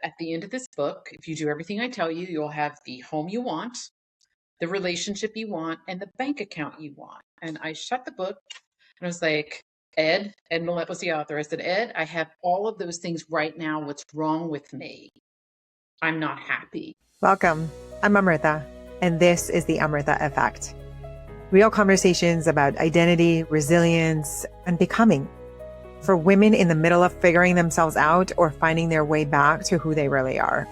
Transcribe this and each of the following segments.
at the end of this book, if you do everything I tell you, you'll have the home you want, the relationship you want, and the bank account you want. And I shut the book and I was like, Ed Millett was the author. I said, Ed, I have all of those things right now. What's wrong with me? I'm not happy. Welcome. I'm Amrita, and this is the Amrita Effect. Real conversations about identity, resilience, and becoming for women in the middle of figuring themselves out or finding their way back to who they really are.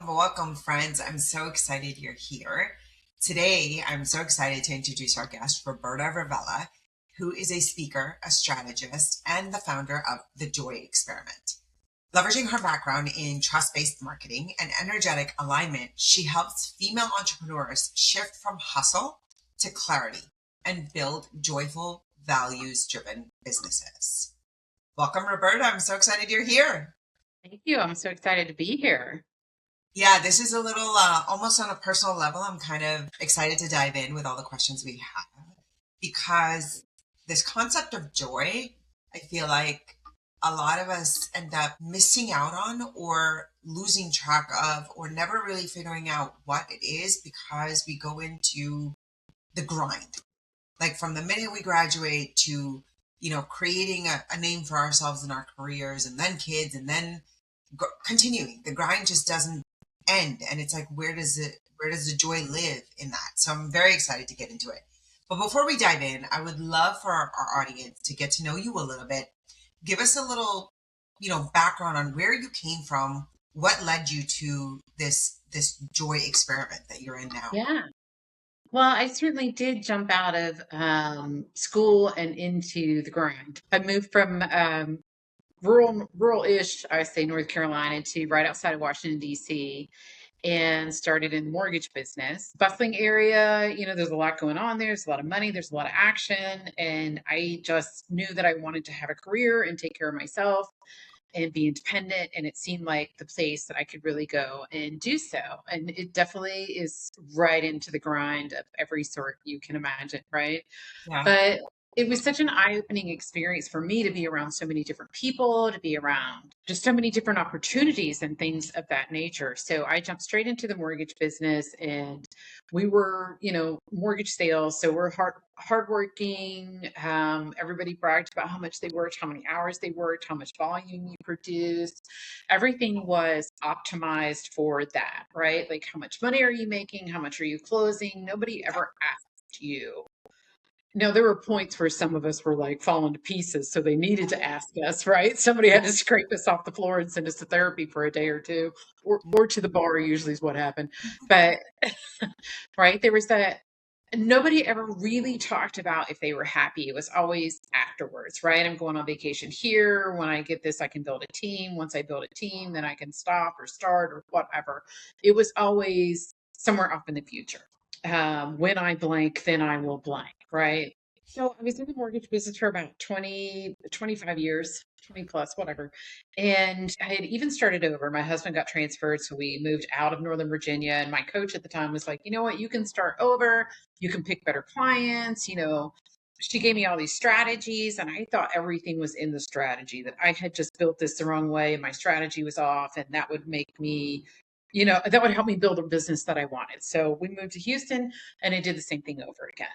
Welcome, friends. I'm so excited you're here. Today, I'm so excited to introduce our guest, Roberta Ravella, who is a speaker, a strategist, and the founder of The Joy Experiment. Leveraging her background in trust-based marketing and energetic alignment, she helps female entrepreneurs shift from hustle to clarity and build joyful, values-driven businesses. Welcome, Roberta. I'm so excited you're here. Thank you. I'm so excited to be here. Yeah, this is a little almost on a personal level. I'm kind of excited to dive in with all the questions we have because this concept of joy, I feel like a lot of us end up missing out on or losing track of or never really figuring out what it is because we go into the grind. Like from the minute we graduate to, creating a name for ourselves in our careers and then kids and then continuing. The grind just doesn't end, and it's like where does the joy live in that? So I'm very excited to get into it. But before we dive in, I would love for our audience to get to know you a little bit. Give us a little background on where you came from, what led you to this joy experiment that you're in now. Yeah. Well, I certainly did jump out of school and into the grind. I moved from rural-ish, I say North Carolina, to right outside of Washington, D.C., and started in the mortgage business. Bustling area, there's a lot going on there. There's a lot of money. There's a lot of action. And I just knew that I wanted to have a career and take care of myself and be independent. And it seemed like the place that I could really go and do so. And it definitely is right into the grind of every sort you can imagine, right? Yeah. But it was such an eye-opening experience for me to be around so many different people, to be around just so many different opportunities and things of that nature. So I jumped straight into the mortgage business, and we were, mortgage sales. So we're hardworking. Everybody bragged about how much they worked, how many hours they worked, how much volume you produced. Everything was optimized for that, right? Like, how much money are you making? How much are you closing? Nobody ever asked you. No, there were points where some of us were like falling to pieces, so they needed to ask us, right? Somebody had to scrape us off the floor and send us to therapy for a day or two, or to the bar, usually is what happened. But, right, there was that. Nobody ever really talked about if they were happy. It was always afterwards, right? I'm going on vacation here. When I get this, I can build a team. Once I build a team, then I can stop or start or whatever. It was always somewhere up in the future. When I blank, then I will blank, right? So I was in the mortgage business for about 25 years, 20 plus, whatever. And I had even started over. My husband got transferred, so we moved out of Northern Virginia. And my coach at the time was like, you know what, you can start over. You can pick better clients. She gave me all these strategies, and I thought everything was in the strategy, that I had just built this the wrong way and my strategy was off, and that would make me that would help me build a business that I wanted. So we moved to Houston, and I did the same thing over again.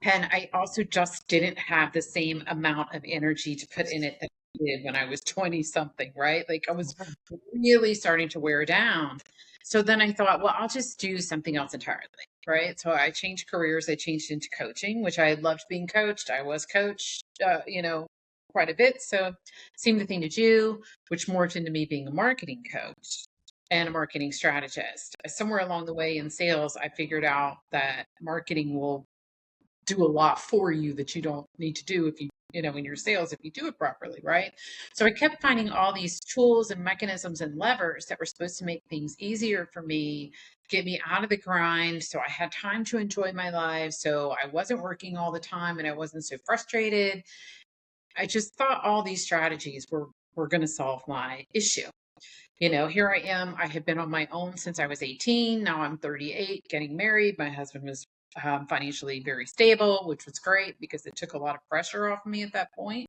And I also just didn't have the same amount of energy to put in it that I did when I was 20 something, right? Like, I was really starting to wear down. So then I thought, well, I'll just do something else entirely, right? So I changed careers. I changed into coaching, which I loved being coached. I was coached, quite a bit. So seemed the thing to do, which morphed into me being a marketing coach and a marketing strategist. Somewhere along the way in sales, I figured out that marketing will do a lot for you that you don't need to do if you in your sales, if you do it properly, right? So I kept finding all these tools and mechanisms and levers that were supposed to make things easier for me, get me out of the grind, so I had time to enjoy my life, so I wasn't working all the time and I wasn't so frustrated. I just thought all these strategies were going to solve my issue. Here I am. I had been on my own since I was 18. Now I'm 38, getting married. My husband was financially very stable, which was great because it took a lot of pressure off me at that point.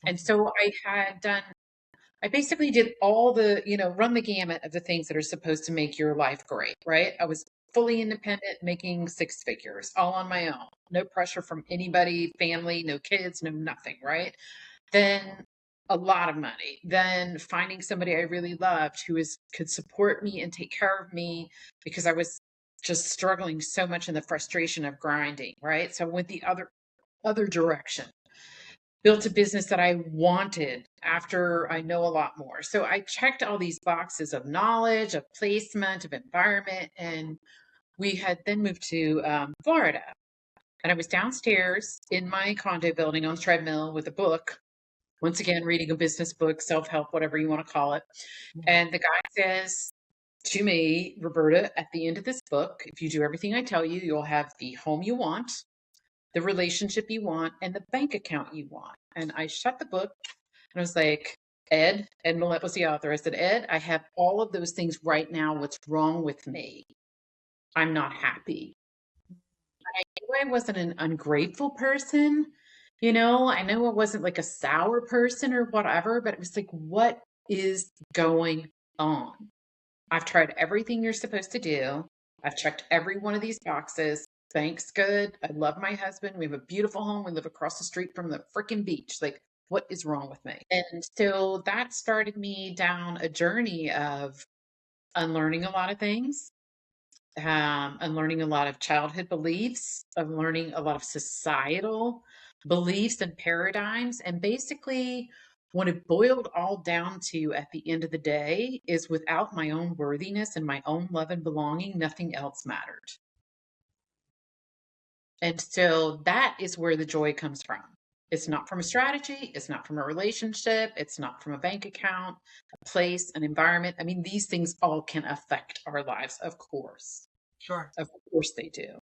And so I basically did all the, run the gamut of the things that are supposed to make your life great, right? I was fully independent, making six figures, all on my own. No pressure from anybody, family, no kids, no nothing, right? Then a lot of money. Then finding somebody I really loved could support me and take care of me because I was just struggling so much in the frustration of grinding, right? So I went the other direction, built a business that I wanted after I know a lot more. So I checked all these boxes of knowledge, of placement, of environment. And we had then moved to Florida. And I was downstairs in my condo building on Treadmill with a book. Once again, reading a business book, self-help, whatever you want to call it. And the guy says to me, Roberta, at the end of this book, if you do everything I tell you, you'll have the home you want, the relationship you want, and the bank account you want. And I shut the book and I was like, Ed Millett was the author. I said, Ed, I have all of those things right now. What's wrong with me? I'm not happy. I knew I wasn't an ungrateful person. I know I wasn't like a sour person or whatever, but it was like, what is going on? I've tried everything you're supposed to do. I've checked every one of these boxes. Bank's good. I love my husband. We have a beautiful home. We live across the street from the freaking beach. Like, what is wrong with me? And so that started me down a journey of unlearning a lot of things, unlearning a lot of childhood beliefs, unlearning a lot of societal beliefs and paradigms. And basically, what it boiled all down to at the end of the day is without my own worthiness and my own love and belonging, nothing else mattered. And so that is where the joy comes from. It's not from a strategy. It's not from a relationship. It's not from a bank account, a place, an environment. I mean, these things all can affect our lives, of course. Sure. Of course they do.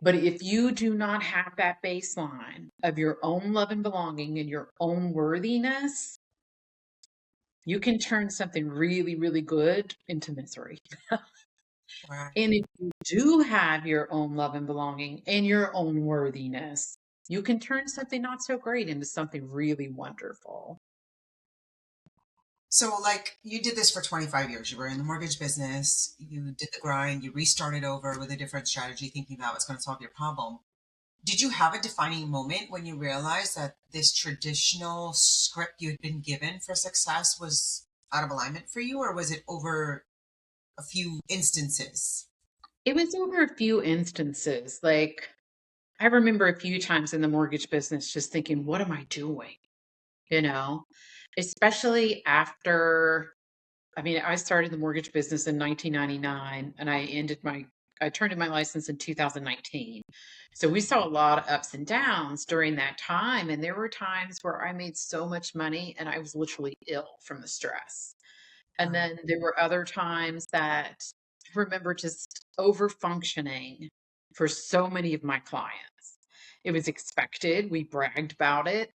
But if you do not have that baseline of your own love and belonging and your own worthiness, you can turn something really, really good into misery. Right. And if you do have your own love and belonging and your own worthiness, you can turn something not so great into something really wonderful. So, like, you did this for 25 years. You were in the mortgage business. You did the grind. You restarted over with a different strategy, thinking that was going to solve your problem. Did you have a defining moment when you realized that this traditional script you had been given for success was out of alignment for you, or was it over a few instances? It was over a few instances. Like, I remember a few times in the mortgage business just thinking, what am I doing? You know, especially after, I mean, I started the mortgage business in 1999 and I turned in my license in 2019. So we saw a lot of ups and downs during that time. And there were times where I made so much money and I was literally ill from the stress. And then there were other times that I remember just over functioning for so many of my clients. It was expected. We bragged about it.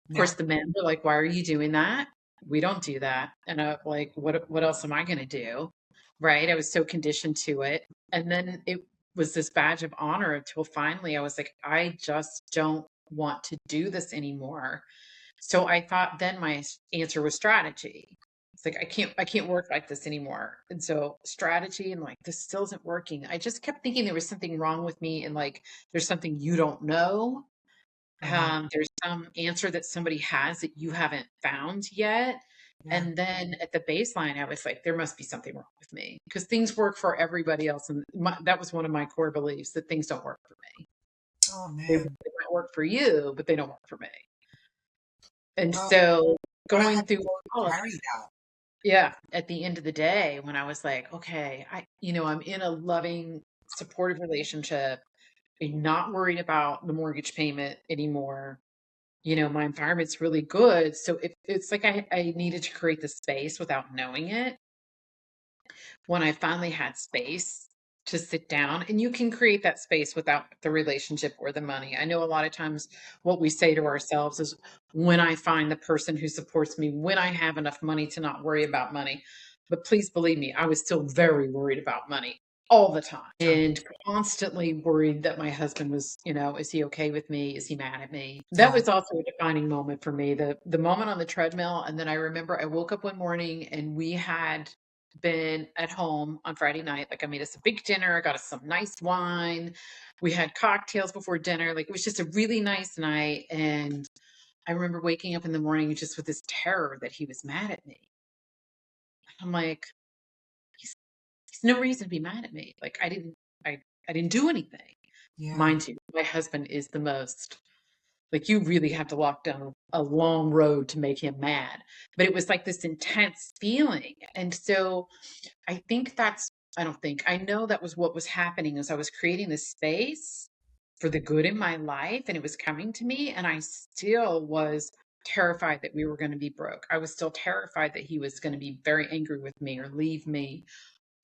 Of Yeah. course, the men were like, "Why are you doing that? We don't do that." And I'm like, "What else am I going to do?" Right? I was so conditioned to it. And then it was this badge of honor until finally I was like, "I just don't want to do this anymore." So I thought then my answer was strategy. It's like I can't work like this anymore. And so strategy and like this still isn't working. I just kept thinking there was something wrong with me and like there's something you don't know. Uh-huh. There's some answer that somebody has that you haven't found yet. Yeah. And then at the baseline, I was like, there must be something wrong with me because things work for everybody else. And that was one of my core beliefs that things don't work for me. Oh, They man. might work for you, but they don't work for me. And Oh, so what a going heavy through load all to of carry that. yeah, at the end of the day, when I was like, okay, I'm in a loving, supportive relationship, I'm not worried about the mortgage payment anymore. My environment's really good. So it's like I needed to create the space without knowing it. When I finally had space to sit down, and you can create that space without the relationship or the money. I know a lot of times what we say to ourselves is when I find the person who supports me, when I have enough money to not worry about money. But please believe me, I was still very worried about money all the time Sure. and constantly worried that my husband was, is he okay with me? Is he mad at me? That Yeah. was also a defining moment for me. The moment on the treadmill. And then I remember I woke up one morning and we had been at home on Friday night. Like I made us a big dinner, got us some nice wine. We had cocktails before dinner. Like it was just a really nice night. And I remember waking up in the morning just with this terror that he was mad at me. I'm like, he's, he's no reason to be mad at me. Like I didn't do anything. Yeah. Mind you, my husband is the most like you really have to walk down a long road to make him mad. But it was like this intense feeling. And so I think I don't think, I know that was what was happening as I was creating this space for the good in my life and it was coming to me. And I still was terrified that we were going to be broke. I was still terrified that he was going to be very angry with me or leave me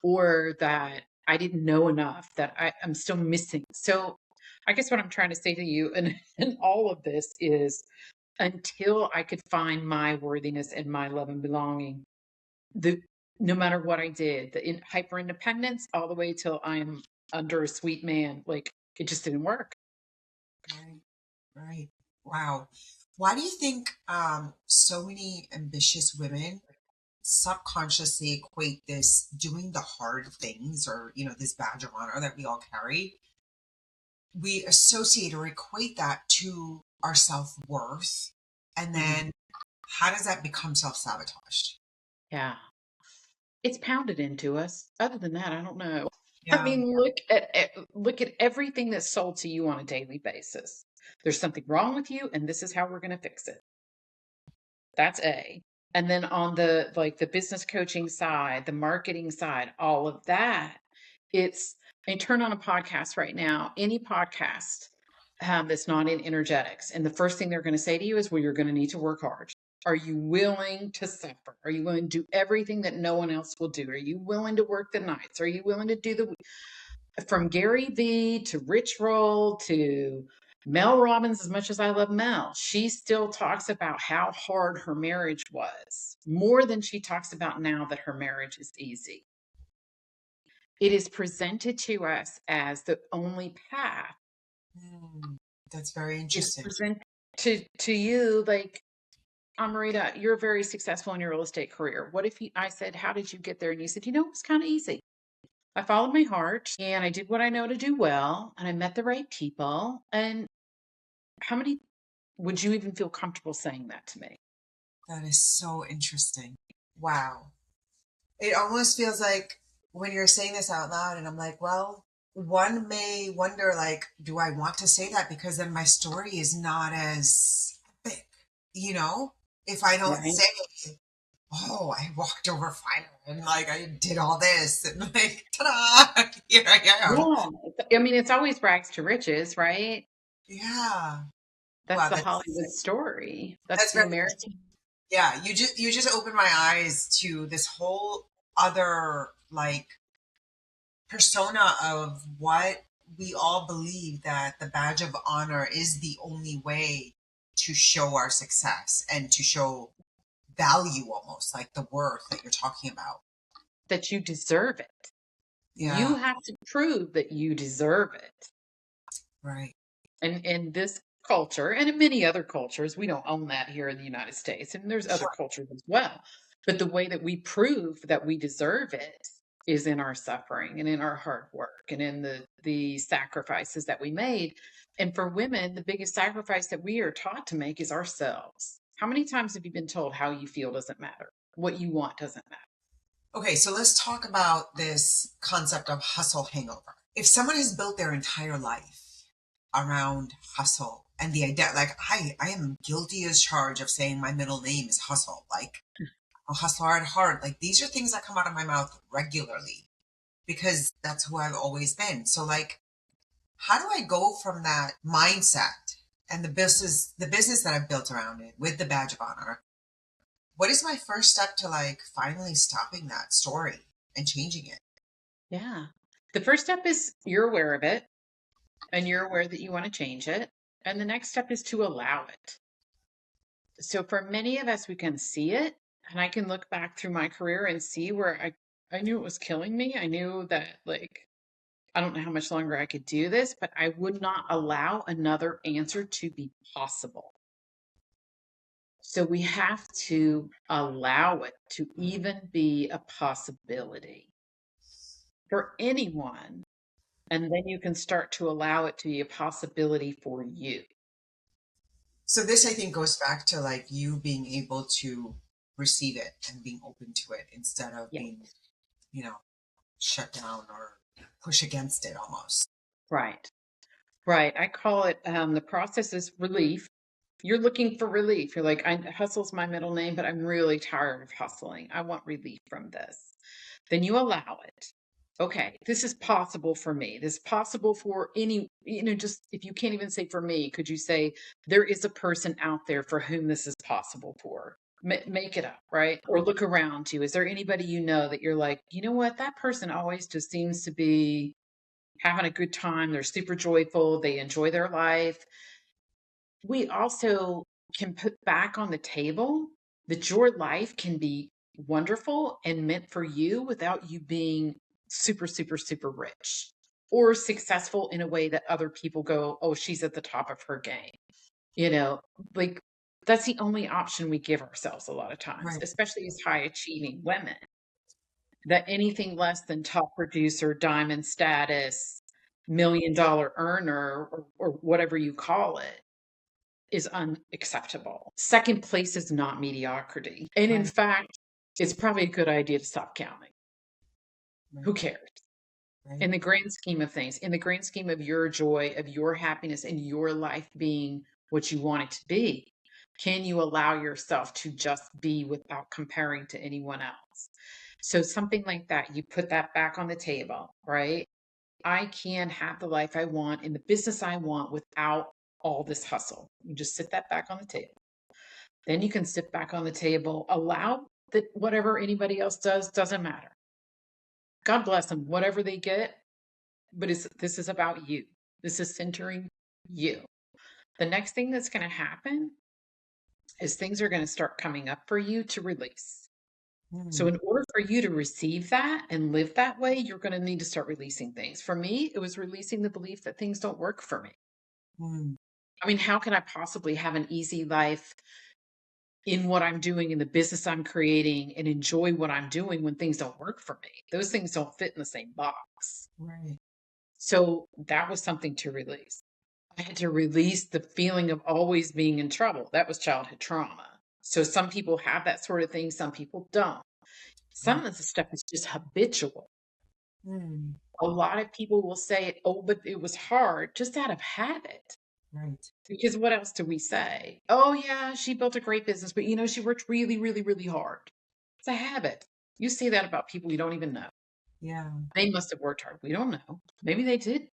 or that I didn't know enough, that I'm still missing. So I guess what I'm trying to say to you and all of this is until I could find my worthiness and my love and belonging, the no matter what I did, hyper independence all the way till I'm under a sweet man, like it just didn't work. Right. Right. Wow. Why do you think so many ambitious women subconsciously equate this doing the hard things or, this badge of honor that we all carry? We associate or equate that to our self-worth. And Mhm. then how does that become self-sabotaged? Yeah. It's pounded into us. Other than that, I don't know. I Yeah. mean, look at everything that's sold to you on a daily basis. There's something wrong with you, and this is how we're going to fix it. That's A. And then on the business coaching side, the marketing side, all of that, it's I turn on a podcast right now, any podcast that's not in energetics, and the first thing they're going to say to you is, "Well, you're going to need to work hard. Are you willing to suffer? Are you willing to do everything that no one else will do? Are you willing to work the nights? Are you willing to do the from Gary Vee to Rich Roll to Mel Robbins, as much as I love Mel, she still talks about how hard her marriage was, more than she talks about now that her marriage is easy. It is presented to us as the only path. Hmm, that's very It's interesting. presented to you like, Amrita, you're very successful in your real estate career. What if I said, how did you get there? And you said, it was kind of easy. I followed my heart and I did what I know to do well, and I met the right people. And how many would you even feel comfortable saying that to me? That is so interesting. Wow. It almost feels like when you're saying this out loud, and I'm like, well, one may wonder, like, do I want to say that? Because then my story is not as epic, you know? If I don't Right. say, oh, I walked over fire and like I did all this and like, ta-da, here I am. Yeah. I mean, it's always rags to riches, right? Yeah. That's Wow, the Hollywood story. That's that's the very American. yeah, you just opened my eyes to this whole other like persona of what we all believe that the badge of honor is the only way to show our success and to show value, almost like the worth that you're talking about. That you deserve it. Yeah, You have to prove that you deserve it. right. And in this culture and in many other cultures, we don't own that here in the United States. And there's other cultures as well. But the way that we prove that we deserve it is in our suffering and in our hard work and in the sacrifices that we made. And for women, the biggest sacrifice that we are taught to make is ourselves. How many times have you been told how you feel doesn't matter? What you want doesn't matter. Okay, so let's talk about this concept of hustle hangover. If someone has built their entire life around hustle and the idea, like I am guilty as charged of saying my middle name is hustle, like a hustler at heart. Like these are things that come out of my mouth regularly because that's who I've always been. So like, how do I go from that mindset and the business that I've built around it with the badge of honor? What is my first step to like finally stopping that story and changing it? Yeah. The first step is you're aware of it and you're aware that you want to change it. And the next step is to allow it. So for many of us, we can see it. And I can look back through my career and see where I knew it was killing me. I knew that like I don't know how much longer I could do this, but I would not allow another answer to be possible. So we have to allow it to even be a possibility for anyone. And then you can start to allow it to be a possibility for you. So this, I think, goes back to like you being able to receive it and being open to it instead of Yeah. being, you know, shut down or push against it almost. Right. Right. I call it the process is relief. You're looking for relief. You're like, hustle's my middle name, but I'm really tired of hustling. I want relief from this. Then you allow it. Okay, this is possible for me. This is possible for any, just if you can't even say for me, could you say there is a person out there for whom this is possible for? Make it up, right? Or look around you. Is there anybody you know that you're like, you know what? That person always just seems to be having a good time. They're super joyful. They enjoy their life. We also can put back on the table that your life can be wonderful and meant for you without you being super, super, super rich or successful in a way that other people go, oh, she's at the top of her game. You know, like that's the only option we give ourselves a lot of times, Right. especially as high achieving women, that anything less than top producer, diamond status, $1 million earner, or whatever you call it is unacceptable. Second place is not mediocrity. And in Right. fact, it's probably a good idea to stop counting. Right. Who cares? Right. In the grand scheme of things, in the grand scheme of your joy, of your happiness, and your life being what you want it to be, can you allow yourself to just be without comparing to anyone else? So, something like that, you put that back on the table, right? I can have the life I want in the business I want without all this hustle. You just sit that back on the table. Then you can sit back on the table, allow that whatever anybody else does doesn't matter. God bless them, whatever they get, but this is about you. This is centering you. The next thing that's going to happen is things are going to start coming up for you to release. So, Mm. in order for you to receive that and live that way, you're going to need to start releasing things. For me, it was releasing the belief that things don't work for me. Mm. I mean, how can I possibly have an easy life in what I'm doing in the business I'm creating and enjoy what I'm doing when things don't work for me? Those things don't fit in the same box. Right. So that was something to release. I had to release the feeling of always being in trouble. That was childhood trauma. So some people have that sort of thing, some people don't. Some Right. of the stuff is just habitual. Mm. A lot of people will say, oh, but it was hard just out of habit. Right. Because what else do we say? Oh, yeah, she built a great business, but she worked really, really, really hard. It's a habit. You say that about people you don't even know. Yeah. They must have worked hard. We don't know. Maybe they did.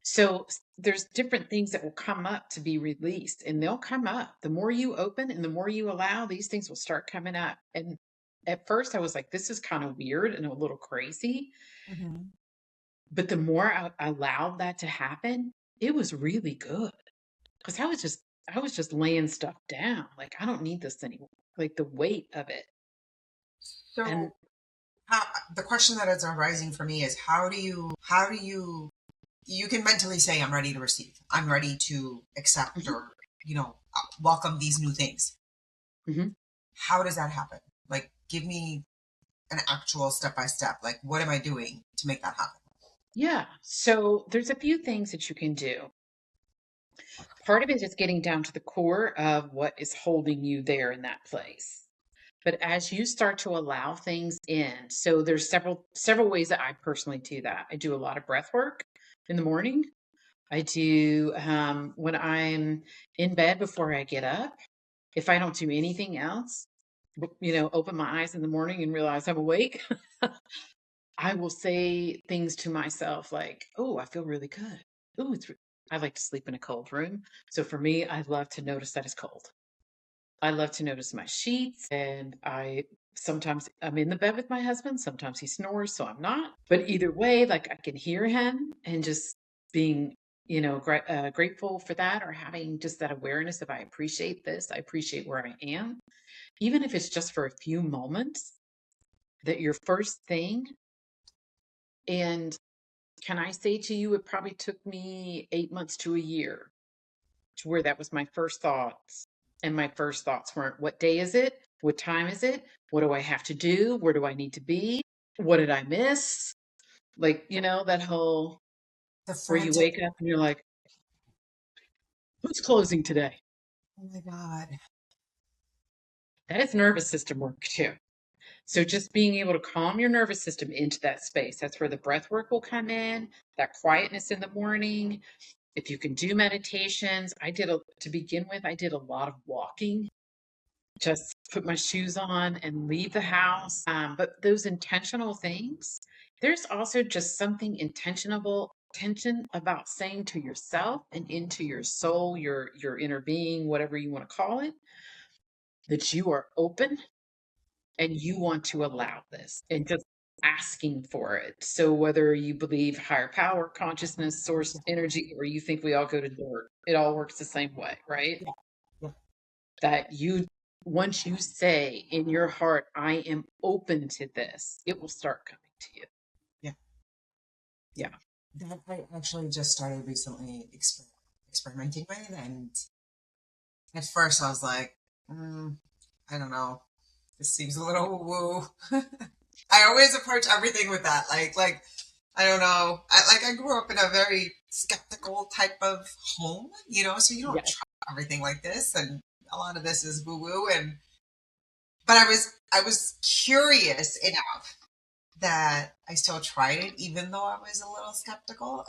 So there's different things that will come up to be released, and they'll come up. The more you open and the more you allow, these things will start coming up. And at first, I was like, this is kind of weird and a little crazy. Hmm. But the more I allowed that to happen, it was really good. Because I was just laying stuff down. Like, I don't need this anymore. Like the weight of it. And So how, the question that is arising for me is you can mentally say I'm ready to receive, I'm ready to accept, Mhm, or welcome these new things. mhm. How does that happen? Like, give me an actual step by step. Like, what am I doing to make that happen? Yeah. So there's a few things that you can do. Part of it is getting down to the core of what is holding you there in that place. But as you start to allow things in, so there's several ways that I personally do that. I do a lot of breath work in the morning. I do when I'm in bed before I get up. If I don't do anything else, open my eyes in the morning and realize I'm awake, I will say things to myself like, "Oh, I feel really good. Oh, I like to sleep in a cold room. So for me, I love to notice that it's cold. I love to notice my sheets, and I sometimes I'm in the bed with my husband, sometimes he snores, so I'm not. But either way, like I can hear him, and just being, grateful for that, or having just that awareness of I appreciate this, I appreciate where I am, even if it's just for a few moments, that your first thing. And can I say to you, it probably took me 8 months to a year to where that was my first thoughts. And my first thoughts weren't, what day is it? What time is it? What do I have to do? Where do I need to be? What did I miss? Like, that whole The where you frantic. wake up and you're like, who's closing today? Oh my God. That is nervous system work too. So just being able to calm your nervous system into that space, that's where the breath work will come in, that quietness in the morning. If you can do meditations, to begin with, I did a lot of walking, just put my shoes on and leave the house. But those intentional things, there's also just something intention about saying to yourself and into your soul, your inner being, whatever you want to call it, that you are open and you want to allow this and just asking for it. So whether you believe higher power, consciousness, source, Yeah. energy, or you think we all go to dirt, it all works the same way, right? Yeah. Yeah. That once you say in your heart, I am open to this, it will start coming to you. Yeah. Yeah. That I actually just started recently experimenting with. And at first I was like, I don't know. This seems a little woo. I always approach everything with that. Like I don't know. I grew up in a very skeptical type of home, so you don't Yeah. try everything like this, and a lot of this is woo woo. But I was curious enough that I still tried it, even though I was a little skeptical,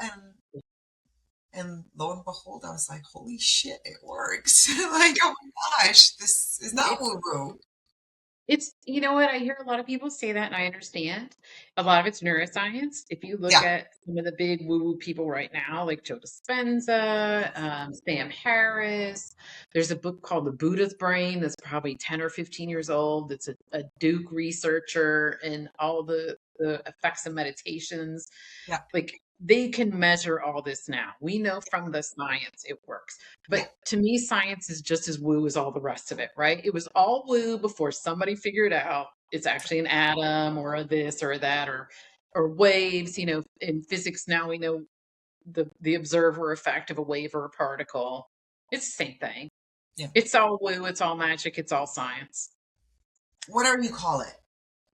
and lo and behold, I was like, holy shit, it works! Like, oh my gosh, this is not It's woo woo. you know what? I hear a lot of people say that, and I understand. A lot of it's neuroscience. If you look Yeah. at some of the big woo-woo people right now, like Joe Dispenza, Sam Harris, there's a book called The Buddha's Brain that's probably 10 or 15 years old. It's a Duke researcher and all the effects of meditations. Yeah. Like they can measure all this now. We know from the science it works. Yeah. But to me, science is just as woo as all the rest of it, right? It was all woo before somebody figured out it's actually an atom or a this or a that or waves. In physics now we know the observer effect of a wave or a particle. It's the same thing. Yeah. It's all woo, it's all magic, it's all science. Whatever you call it.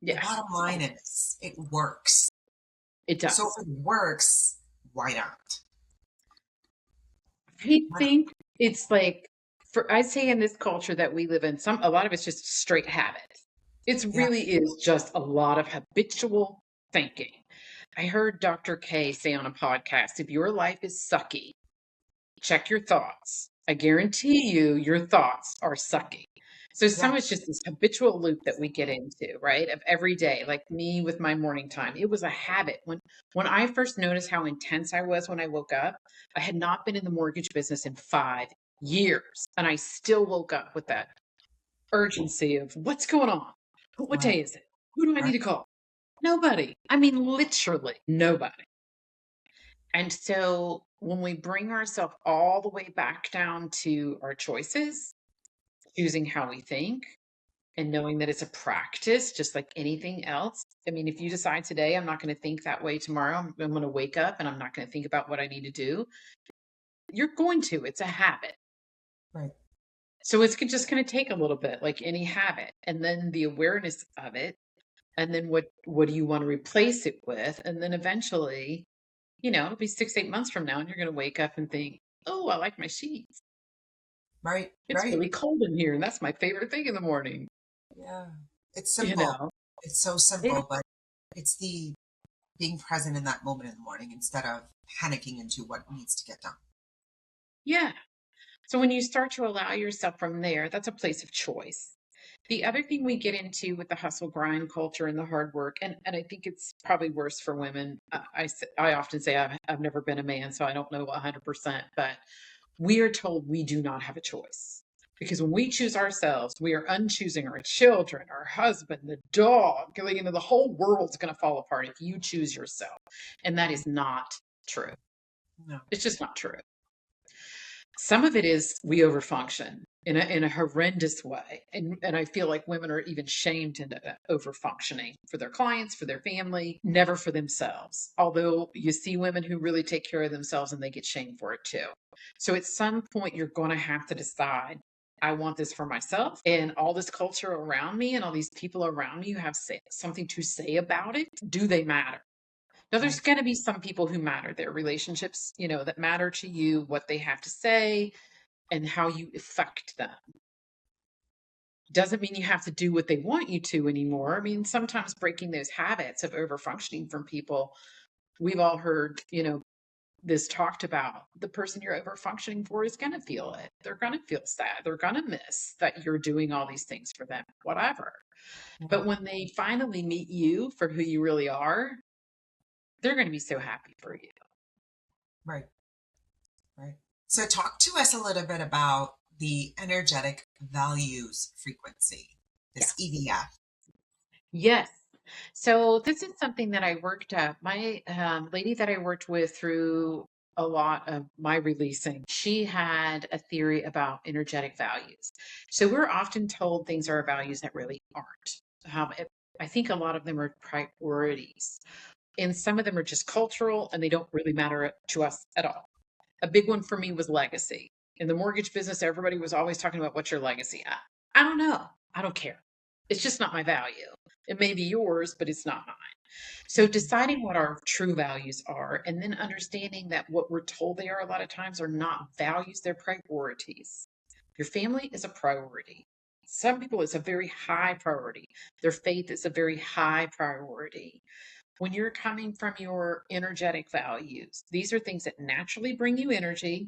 The Yeah, bottom line is it works. it So does. if it works, why not? I Why not? think it's like I say in this culture that we live in, a lot of it's just straight habit. It Yeah. really is just a lot of habitual thinking. I heard Dr. K say on a podcast, if your life is sucky, check your thoughts. I guarantee you your thoughts are sucky. So Yeah. some it's just this habitual loop that we get into, right? Of every day, like me with my morning time. It was a habit. When I first noticed how intense I was when I woke up, I had not been in the mortgage business in 5 years. And I still woke up with that urgency of what's going on? What Right. day is it? Who do I need Right. to call? Nobody. I mean, literally nobody. And so when we bring ourselves all the way back down to our choices, choosing how we think, and knowing that it's a practice, just like anything else. I mean, if you decide today, I'm not going to think that way tomorrow, I'm going to wake up and I'm not going to think about what I need to do. You're going to, it's a habit. Right. So it's just going to take a little bit, like any habit. And then the awareness of it. And then what do you want to replace it with? And then eventually, it'll be 6, 8 months from now, and you're going to wake up and think, oh, I like my sheets. Right. It's Right. really cold in here, and that's my favorite thing in the morning. Yeah. It's You simple. know, It's so it, simple, but it's the being present in that moment in the morning instead of panicking into what needs to get done. yeah. So when you start to allow yourself from there, that's a place of choice. The other thing we get into with the hustle grind culture and the hard work, and I think it's probably worse for women. I often say I've never been a man, so I don't know 100%, but we are told we do not have a choice. Because when we choose ourselves, we are unchoosing our children, our husband, the dog. The whole world's going to fall apart if you choose yourself. And that is not true. No. It's just not true. Some of it is we overfunction in a horrendous way. And I feel like women are even shamed into overfunctioning for their clients, for their family, never for themselves. Although you see women who really take care of themselves and they get shamed for it too. So at some point, you're going to have to decide, I want this for myself, and all this culture around me and all these people around me who have something to say about it. Do they matter? Now, there's Right. going to be some people who matter, their relationships, that matter to you, what they have to say, and how you affect them. Doesn't mean you have to do what they want you to anymore. I mean, sometimes breaking those habits of over functioning from people, we've all heard, this talked about. The person you're over functioning for is going to feel it. They're going to feel sad. They're going to miss that you're doing all these things for them, whatever. But when they finally meet you for who you really are, they're going to be so happy for you. Right. Right. So talk to us a little bit about the energetic values frequency, Yeah. this EVF. Yes. So this is something that I worked at. My lady that I worked with through a lot of my releasing, she had a theory about energetic values. So we're often told things are values that really aren't. I think a lot of them are priorities, and some of them are just cultural and they don't really matter to us at all. A big one for me was legacy. In the mortgage business, everybody was always talking about what's your legacy. I don't know. I don't care. It's just not my value. It may be yours, but it's not mine. So deciding what our true values are and then understanding that what we're told they are a lot of times are not values, they're priorities. Your family is a priority. Some people, it's a very high priority. Their faith is a very high priority. When you're coming from your energetic values, these are things that naturally bring you energy,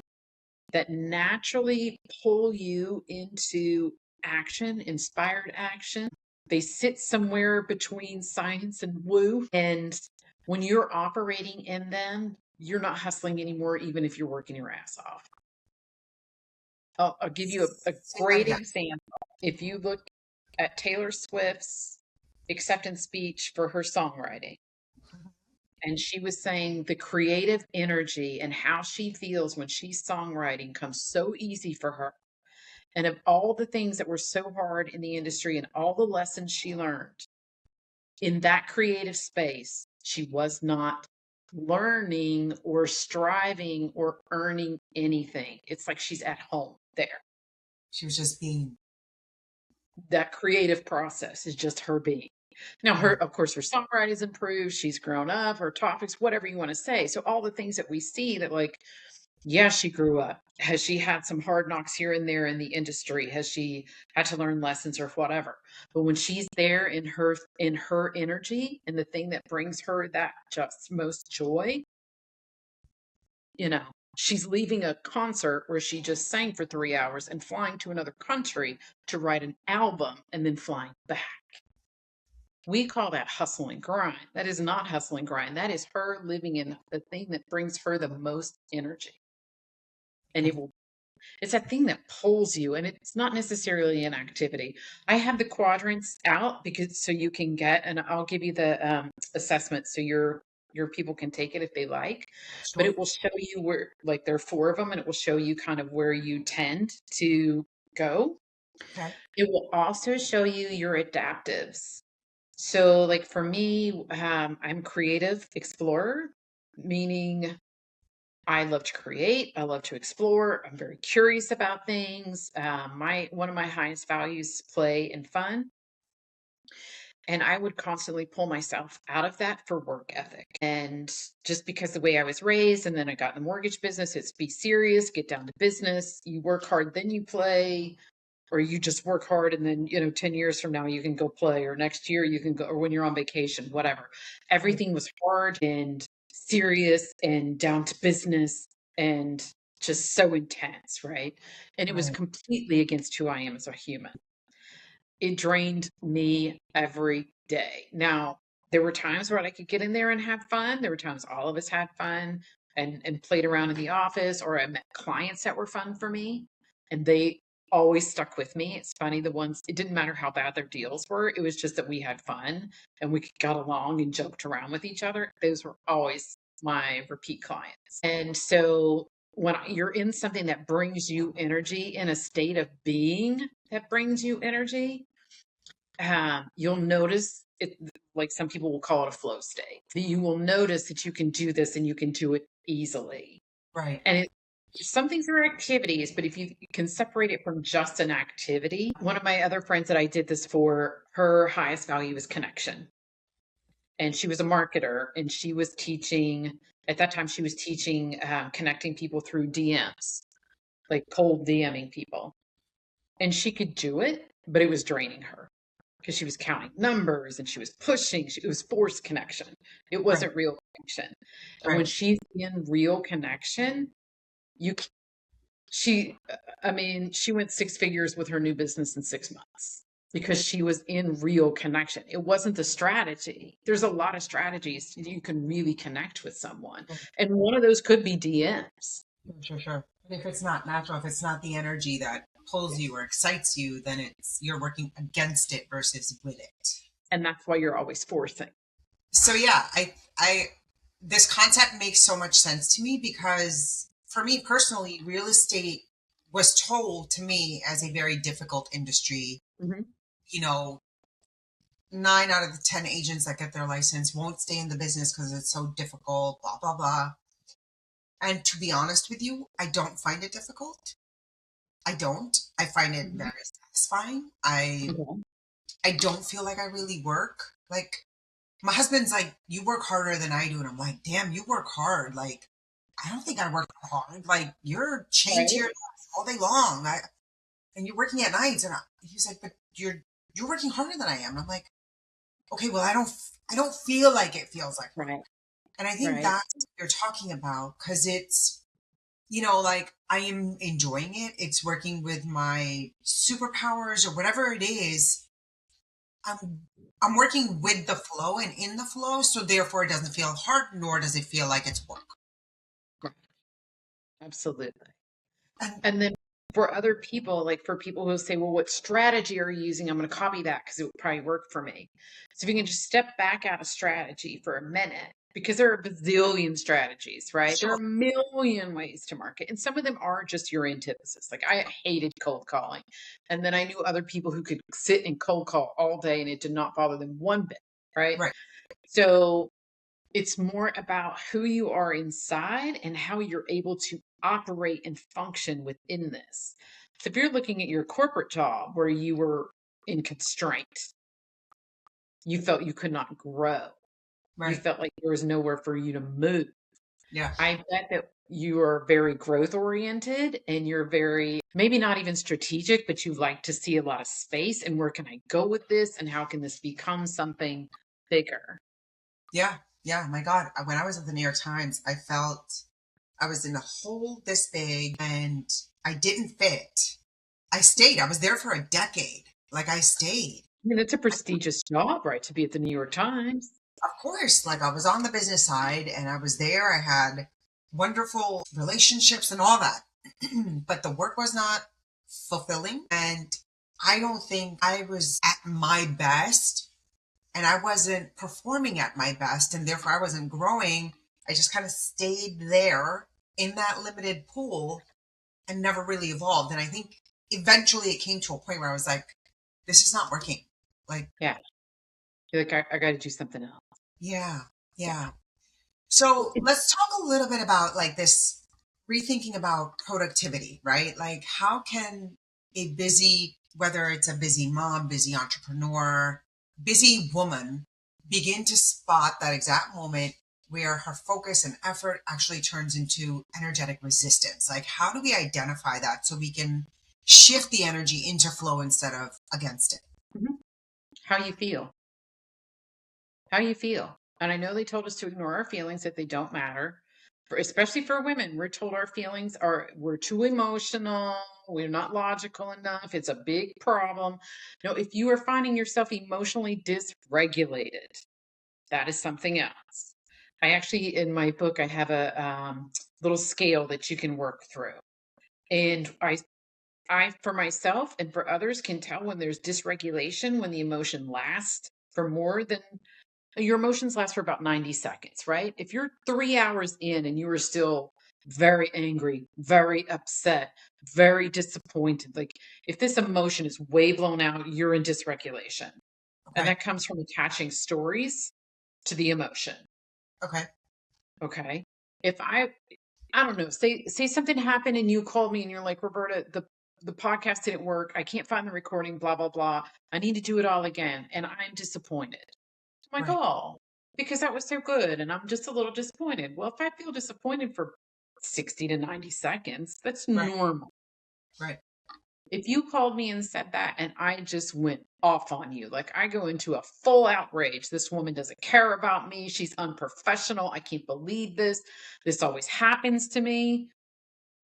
that naturally pull you into action, inspired action. They sit somewhere between science and woo. And when you're operating in them, you're not hustling anymore, even if you're working your ass off. I'll give you a Say that great again. example. If you look at Taylor Swift's acceptance speech for her songwriting, and she was saying the creative energy and how she feels when she's songwriting comes so easy for her. And of all the things that were so hard in the industry and all the lessons she learned in that creative space, she was not learning or striving or earning anything. It's like she's at home there. She was just being. That creative process is just her being. Now, Right. of course, her songwriting's improved. She's grown up, her topics, whatever you want to say. So all the things that we see that, like, yeah, she grew up. Has she had some hard knocks here and there in the industry? Has she had to learn lessons or whatever? But when she's there in her energy and the thing that brings her that just most joy, you know, she's leaving a concert where she just sang for 3 hours and flying to another country to write an album and then flying back. We call that hustle and grind. That is not hustle and grind. That is her living in the thing that brings her the most energy. And it's that thing that pulls you, and it's not necessarily an activity. I have the quadrants out because so you can get, and I'll give you the assessment so your people can take it if they like, but Sure. it will show you where, like, there are four of them, and it will show you kind of where you tend to go. Okay. It will also show you your adaptives. So, like for me, I'm creative explorer, meaning I love to create. I love to explore. I'm very curious about things. My one of my highest values is play and fun, and I would constantly pull myself out of that for work ethic. And just because the way I was raised, and then I got in the mortgage business, it's be serious, get down to business. You work hard, then you play, or you just work hard, and then 10 years from now you can go play, or next year you can go, or when you're on vacation, whatever. Right. Everything was hard and serious and down to business and just so intense, right? And it was Right. completely against who I am as a human. It drained me every day. Now, there were times where I could get in there and have fun. There were times all of us had fun and played around in the office, or I met clients that were fun for me, and they always stuck with me. It's funny, the ones, it didn't matter how bad their deals were. It was just that we had fun and we got along and joked around with each other. Those were always my repeat clients. And so when you're in something that brings you energy, in a state of being that brings you energy, you'll notice it, like some people will call it a flow state. You will notice that you can do this and you can do it easily. Right. And some things are activities, but if you can separate it from just an activity, one of my other friends that I did this for, her highest value is connection. And she was a marketer, and she was teaching, at that time, she was teaching connecting people through DMs, like cold DMing people. And she could do it, but it was draining her because she was counting numbers and she was pushing. It was forced connection. It wasn't real connection. And when Right. she's in real connection, you she I mean, she went six figures with her new business in 6 months because she was in real connection. It wasn't the strategy. There's a lot of strategies you can really connect with someone, and one of those could be DMs. Sure. But if it's not natural, if it's not the energy that pulls you or excites you, then you're working against it versus with it. And that's why you're always forcing. So yeah, I this concept makes so much sense to me because for me personally, real estate was told to me as a very difficult industry. Mm-hmm. You know, 9 out of the 10 agents that get their license won't stay in the business because it's so difficult, blah, blah, blah. And to be honest with you, I don't find it difficult. I don't. I find it very satisfying. I don't feel like I really work. Like, my husband's like, you work harder than I do. And I'm like, damn, you work hard. Like, I don't think I work hard. Like, you're chained to your desk all day long. And you're working at nights. And he's like, but you're working harder than I am. And I'm like, okay, well, I don't feel like it feels like work. Right. And I think that's what you're talking about, because it's, like I am enjoying it. It's working with my superpowers or whatever it is. I'm working with the flow and in the flow. So therefore it doesn't feel hard, nor does it feel like it's work. Right. Absolutely. And And then for other people, like for people who say, well, what strategy are you using? I'm going to copy that because it would probably work for me. So if you can just step back out of strategy for a minute, because there are a bazillion strategies, right? There are a million ways to market. And some of them are just your antithesis. Like I hated cold calling. And then I knew other people who could sit and cold call all day and it did not bother them one bit, right? Right. So it's more about who you are inside and how you're able to operate and function within this. So if you're looking at your corporate job where you were in constraint, you felt you could not grow. You Right. felt like there was nowhere for you to move. Yeah. I bet that you are very growth oriented and you're very, maybe not even strategic, but you like to see a lot of space and where can I go with this and how can this become something bigger? Yeah. Yeah. My God. When I was at the New York Times, I felt I was in a hole this big and I didn't fit. I stayed. I was there for a decade. Like I stayed. I mean, it's a prestigious job, right? To be at the New York Times. Of course, like I was on the business side and I was there. I had wonderful relationships and all that. But the work was not fulfilling. And I don't think I was at my best and I wasn't performing at my best. And therefore I wasn't growing. I just kind of stayed there in that limited pool and never really evolved. And I think eventually it came to a point where I was like, this is not working. Like, Yeah. You're like, I got to do something else. yeah. So let's talk a little bit about like this rethinking about productivity, right? Like how can a busy, whether it's a busy mom, busy entrepreneur, busy woman, begin to spot that exact moment where her focus and effort actually turns into energetic resistance? Like how do we identify that so we can shift the energy into flow instead of against it? Mm-hmm. How you feel. How you feel. And I know they told us to ignore our feelings, that they don't matter. Especially for women, we're told our feelings we're too emotional. We're not logical enough. It's a big problem. If you are finding yourself emotionally dysregulated, that is something else. I actually, in my book, I have a little scale that you can work through. And I, for myself and for others, can tell when there's dysregulation, when the emotion lasts for more than your emotions last for about 90 seconds, right? If you're 3 hours in and you are still very angry, very upset, very disappointed. Like if this emotion is way blown out, you're in dysregulation. And Okay. that comes from attaching stories to the emotion. Okay. Okay. If I don't know, say something happened and you called me and you're like, Roberta, the podcast didn't work. I can't find the recording, blah, blah, blah. I need to do it all again. And I'm disappointed. I'm like, Right. oh, because that was so good. And I'm just a little disappointed. Well, if I feel disappointed for 60 to 90 seconds, that's Right. normal. Right. If you called me and said that and I just went off on you, like I go into a full outrage. This woman doesn't care about me. She's unprofessional. I can't believe this. This always happens to me.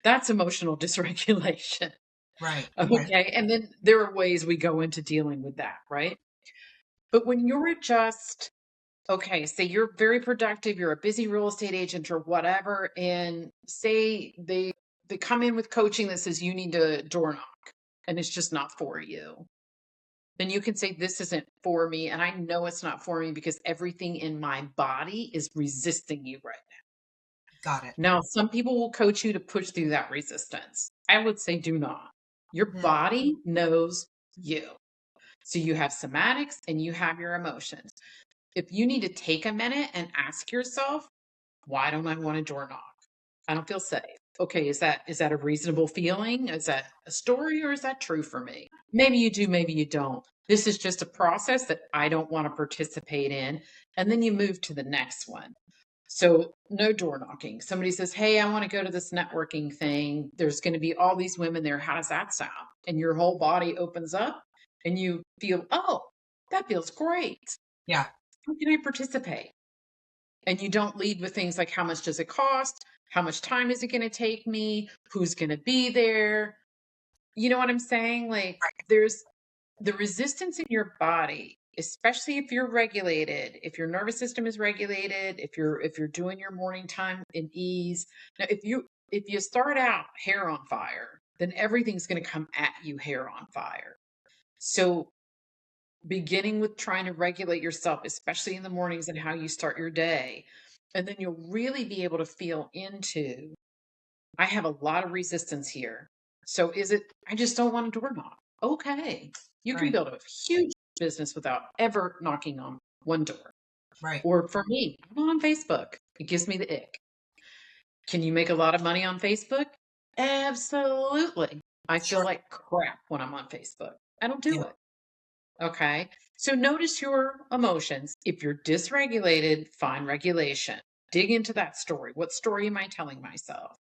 That's emotional dysregulation. Right. Okay. Okay. And then there are ways we go into dealing with that, right? But when you're just, okay, say you're very productive, you're a busy real estate agent or whatever, and say they come in with coaching that says you need to door knock and it's just not for you. Then you can say, this isn't for me. And I know it's not for me because everything in my body is resisting you right Got it. now. Now, some people will coach you to push through that resistance. I would say do not. Your Mhm. body knows you. So you have somatics and you have your emotions. If you need to take a minute and ask yourself, why don't I want to door knock? I don't feel safe. Okay, is that a reasonable feeling? Is that a story or is that true for me? Maybe you do, maybe you don't. This is just a process that I don't want to participate in. And then you move to the next one. So, no door knocking. Somebody says, hey, I want to go to this networking thing. There's going to be all these women there. How does that sound? And your whole body opens up and you feel, oh, that feels great. Yeah. How can I participate? And you don't lead with things like how much does it cost? How much time is it going to take me? Who's going to be there? You know what I'm saying? Like there's the resistance in your body, especially if you're regulated, if your nervous system is regulated, if you're doing your morning time in ease. Now if you start out hair on fire, then everything's going to come at you hair on fire. So beginning with trying to regulate yourself, especially in the mornings and how you start your day. And then you'll really be able to feel into, I have a lot of resistance here. So is it, I just don't want to door knock. Okay. You can Right. build a huge business without ever knocking on one door. Right. Or for me, I'm on Facebook. It gives me the ick. Can you make a lot of money on Facebook? Absolutely. I feel Sure. like crap when I'm on Facebook. I don't do Yeah. it. Okay. So notice your emotions. If you're dysregulated, find regulation. Dig into that story. What story am I telling myself?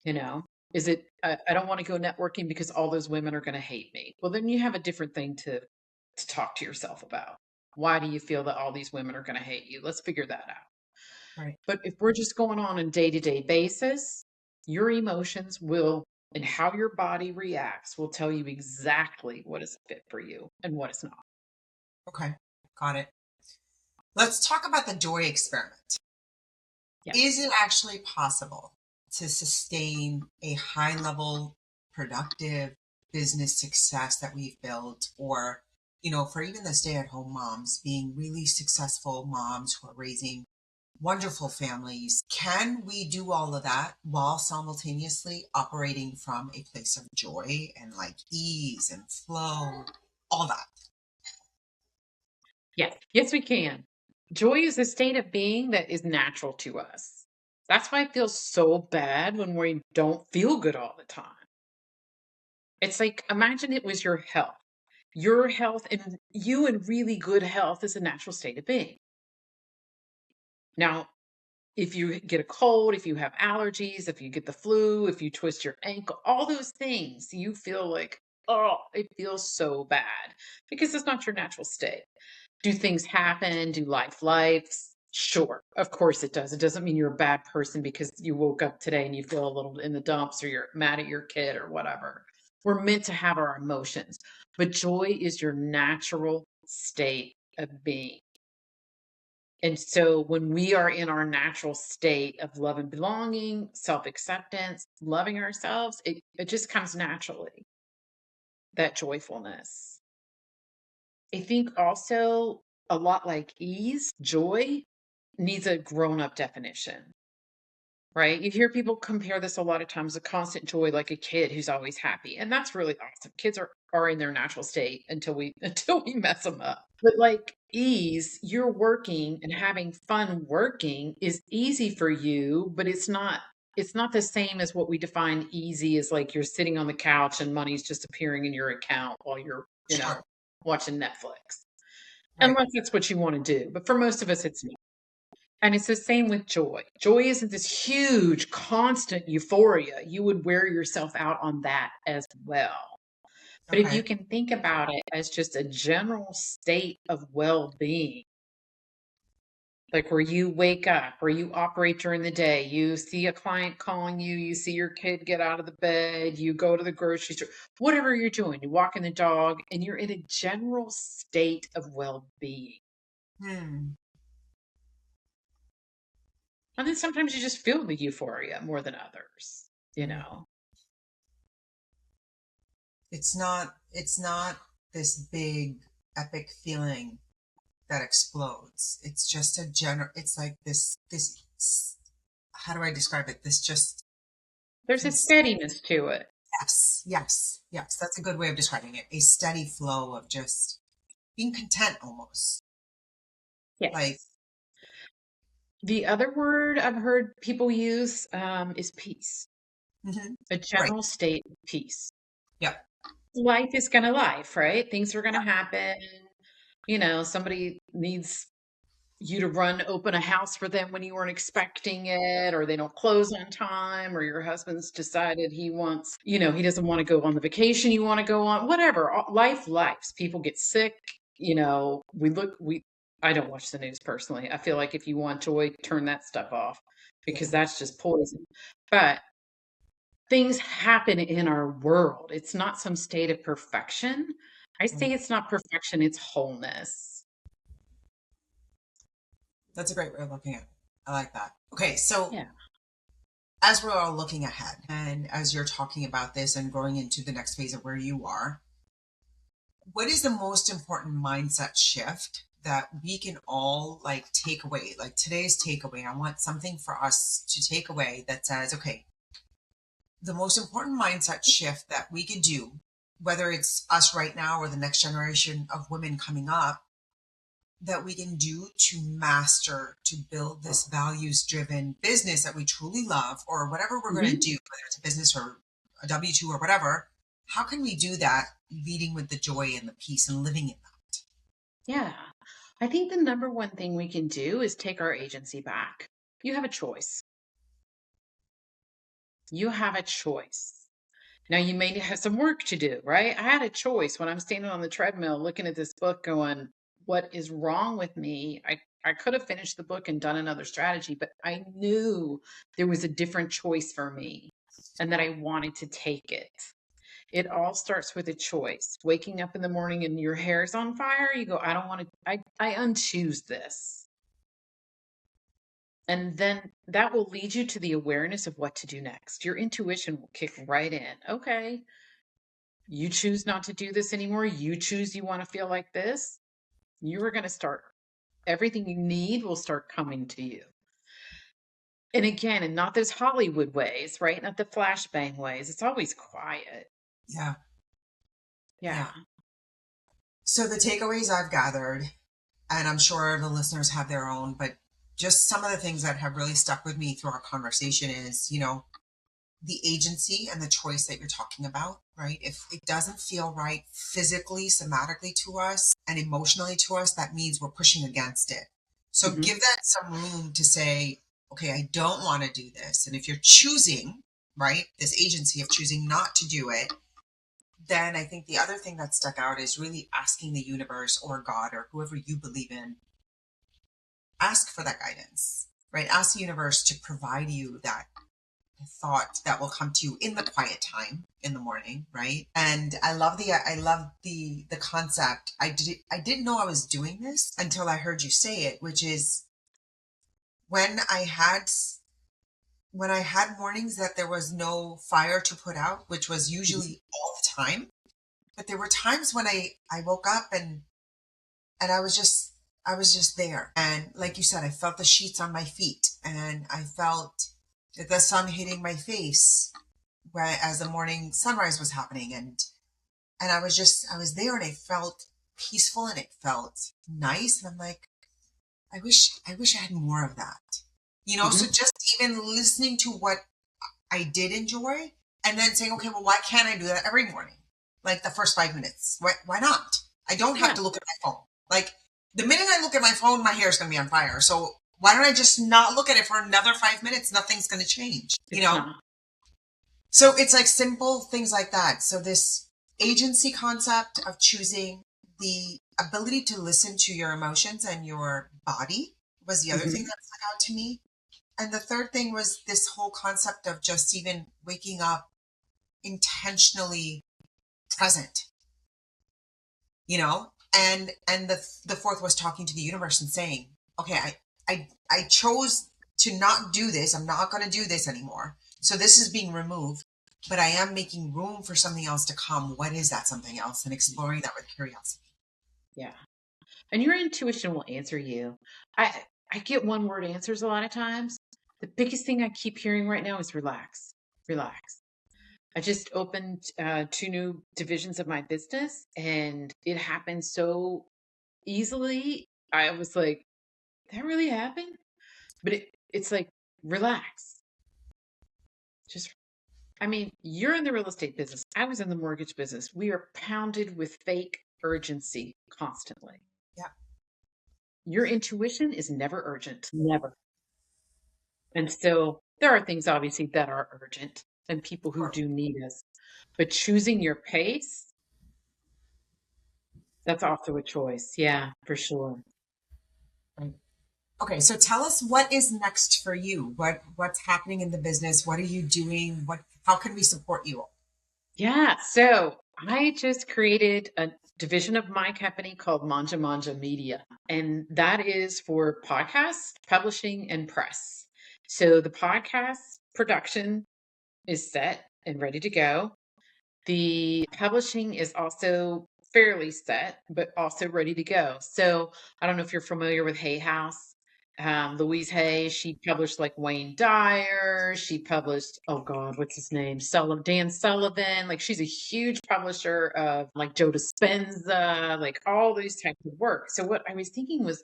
You know, is it, I don't want to go networking because all those women are going to hate me. Well, then you have a different thing to talk to yourself about. Why do you feel that all these women are going to hate you? Let's figure that out. Right. But if we're just going on a day-to-day basis, your emotions will, and how your body reacts will tell you exactly what is fit for you and what is not. Okay. Got it. Let's talk about the joy experiment. Yes. Is it actually possible to sustain a high level, productive business success that we've built, or, for even the stay at home moms, being really successful moms who are raising wonderful families? Can we do all of that while simultaneously operating from a place of joy and like ease and flow, all that? Yes. Yes, we can. Joy is a state of being that is natural to us. That's why it feels so bad when we don't feel good all the time. It's like, imagine it was your health. Your health and you in really good health is a natural state of being. Now, if you get a cold, if you have allergies, if you get the flu, if you twist your ankle, all those things, you feel like, oh, it feels so bad because it's not your natural state. Do things happen? Do lives? Sure, of course it does. It doesn't mean you're a bad person because you woke up today and you feel a little in the dumps or you're mad at your kid or whatever. We're meant to have our emotions, but joy is your natural state of being. And so when we are in our natural state of love and belonging, self acceptance, loving ourselves, it just comes naturally, that joyfulness. I think also a lot like ease, joy needs a grown up definition. right? You hear people compare this a lot of times, a constant joy, like a kid who's always happy. And that's really awesome. Kids are in their natural state until we until we mess them up. But like ease, you're working and having fun working is easy for you, but it's not the same as what we define easy as, like you're sitting on the couch and money's just appearing in your account while you're, Sure. watching Netflix. Right. Unless that's what you want to do. But for most of us, it's not. And it's the same with joy. Joy isn't this huge, constant euphoria. You would wear yourself out on that as well. But if you Okay. can think about it as just a general state of well being, like where you wake up, where you operate during the day, you see a client calling you, you see your kid get out of the bed, you go to the grocery store, whatever you're doing, you walk in the dog, and you're in a general state of well being. Hmm. And then sometimes you just feel the euphoria more than others, you Hmm. know? It's not this big epic feeling that explodes. It's just a general, it's like this, how do I describe it? This just, There's a cons- steadiness to it. yes, yes, yes. That's a good way of describing it. A steady flow of just being content almost. Like, Yes. The other word I've heard people use is peace, mhm, a right. general state of peace. Yep. Life is going to life, right? Things are going to Yep. happen. Somebody needs you to open a house for them when you weren't expecting it, or they don't close on time, or your husband's decided he doesn't want to go on the vacation you want to go on, whatever. Lives. People get sick. I don't watch the news personally. I feel like if you want joy, turn that stuff off because Yeah. that's just poison. But things happen in our world. It's not some state of perfection. I Right. say it's not perfection, it's wholeness. That's a great way of looking at it. I like that. Okay. So Yeah. as we're all looking ahead and as you're talking about this and going into the next phase of where you are, what is the most important mindset shift that we can all like take away? Like today's takeaway, I want something for us to take away that says, okay, the most important mindset shift that we could do, whether it's us right now or the next generation of women coming up, that we can do to master, to build this values driven business that we truly love, or whatever we're going to Mhm. do, whether it's a business or a W 2 or whatever. How can we do that leading with the joy and the peace and living in that? Yeah. I think the number one thing we can do is take our agency back. You have a choice. You have a choice. Now, you may have some work to do, right? I had a choice when I'm standing on the treadmill looking at this book going, what is wrong with me? I could have finished the book and done another strategy, but I knew there was a different choice for me and that I wanted to take it. It all starts with a choice. Waking up in the morning and your hair's on fire, you go, I don't want to, I unchoose this. And then that will lead you to the awareness of what to do next. Your intuition will kick right in. Okay, you choose not to do this anymore. You choose you want to feel like this. You are going to start, everything you need will start coming to you. And again, and not those Hollywood ways, right? Not the flashbang ways. It's always quiet. Yeah. Yeah. Yeah. So the takeaways I've gathered, and I'm sure the listeners have their own, but just some of the things that have really stuck with me through our conversation is, the agency and the choice that you're talking about, right? If it doesn't feel right physically, somatically to us and emotionally to us, that means we're pushing against it. So Hmm. give that some room to say, okay, I don't want to do this. And if you're choosing, right, this agency of choosing not to do it, then I think the other thing that stuck out is really asking the universe or God or whoever you believe in, ask for that guidance, right? Ask the universe to provide you that thought that will come to you in the quiet time in the morning, right? And I love the concept. I didn't know I was doing this until I heard you say it, which is when I had when I had mornings that there was no fire to put out, which was usually all the time, but there were times when I woke up and I was just there. And like you said, I felt the sheets on my feet and I felt the sun hitting my face as the morning sunrise was happening. And I was there and it felt peaceful and it felt nice. And I'm like, I wish I had more of that, so just even listening to what I did enjoy and then saying, okay, well, why can't I do that every morning? Like the first 5 minutes, why not? I don't have to look at my phone. Like the minute I look at my phone, my hair is going to be on fire. So why don't I just not look at it for another 5 minutes? Nothing's going to change, So it's like simple things like that. So this agency concept of choosing, the ability to listen to your emotions and your body was the other thing that stuck out to me. And the third thing was this whole concept of just even waking up intentionally present, and the fourth was talking to the universe and saying, okay, I chose to not do this. I'm not going to do this anymore. So this is being removed, but I am making room for something else to come. What is that something else? And exploring that with curiosity. Yeah. And your intuition will answer you. I get one word answers a lot of times. The biggest thing I keep hearing right now is relax, relax. I just opened 2 new divisions of my business and it happened so easily. I was like, that really happened? But it's like, relax. You're in the real estate business. I was in the mortgage business. We are pounded with fake urgency constantly. Yeah. Your intuition is never urgent. Never. And so there are things obviously that are urgent and people who do need us. But choosing your pace, that's also a choice. Yeah, for sure. Right. Okay, so tell us what is next for you. What's happening in the business? What are you doing? How can we support you? Yeah, so I just created a division of my company called Manga Media, and that is for podcasts, publishing, and press. So the podcast production is set and ready to go. The publishing is also fairly set, but also ready to go. So I don't know if you're familiar with Hay House. Louise Hay, she published like Wayne Dyer. She published, oh God, what's his name? Dan Sullivan. Like she's a huge publisher of like Joe Dispenza, like all these types of work. So what I was thinking was,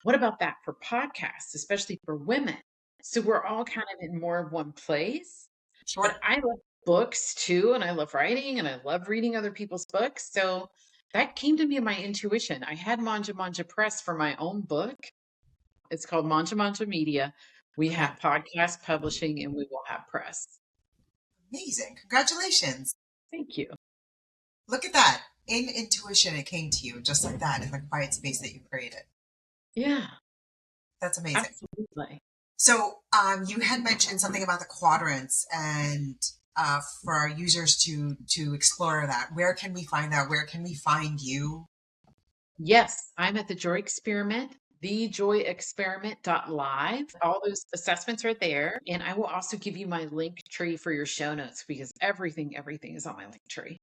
what about that for podcasts, especially for women? So we're all kind of in more of one place. Sure. But I love books too, and I love writing, and I love reading other people's books. So that came to me in my intuition. I had Manga Press for my own book. It's called Manga Media. We have podcast publishing, and we will have press. Amazing! Congratulations! Thank you. Look at that. In intuition, it came to you just like that in the quiet space that you created. Yeah, that's amazing. Absolutely. So you had mentioned something about the quadrants and for our users to explore that. Where can we find that? Where can we find you? Yes, I'm at the Joy Experiment, thejoyexperiment.live. All those assessments are there. And I will also give you my link tree for your show notes because everything is on my link tree.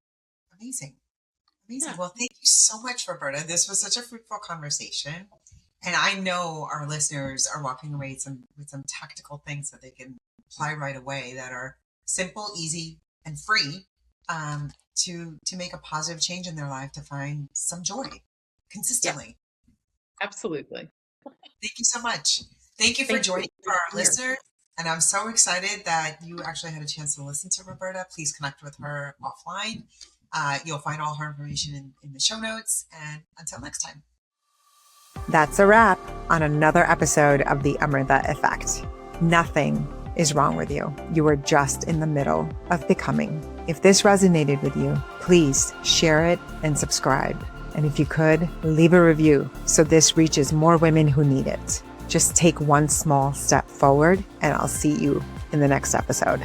Amazing. Yeah. Well, thank you so much, Roberta. This was such a fruitful conversation. And I know our listeners are walking away with some tactical things that they can apply right away that are simple, easy, and free to make a positive change in their life, to find some joy consistently. Yeah. Absolutely. Thank you so much. Thank you for joining for our listeners. And I'm so excited that you actually had a chance to listen to Roberta. Please connect with her offline. You'll find all her information in the show notes. And until next time. That's a wrap on another episode of The Amrita Effect. Nothing is wrong with you. You are just in the middle of becoming. If this resonated with you, please share it and subscribe. And if you could, leave a review so this reaches more women who need it. Just take one small step forward, and I'll see you in the next episode.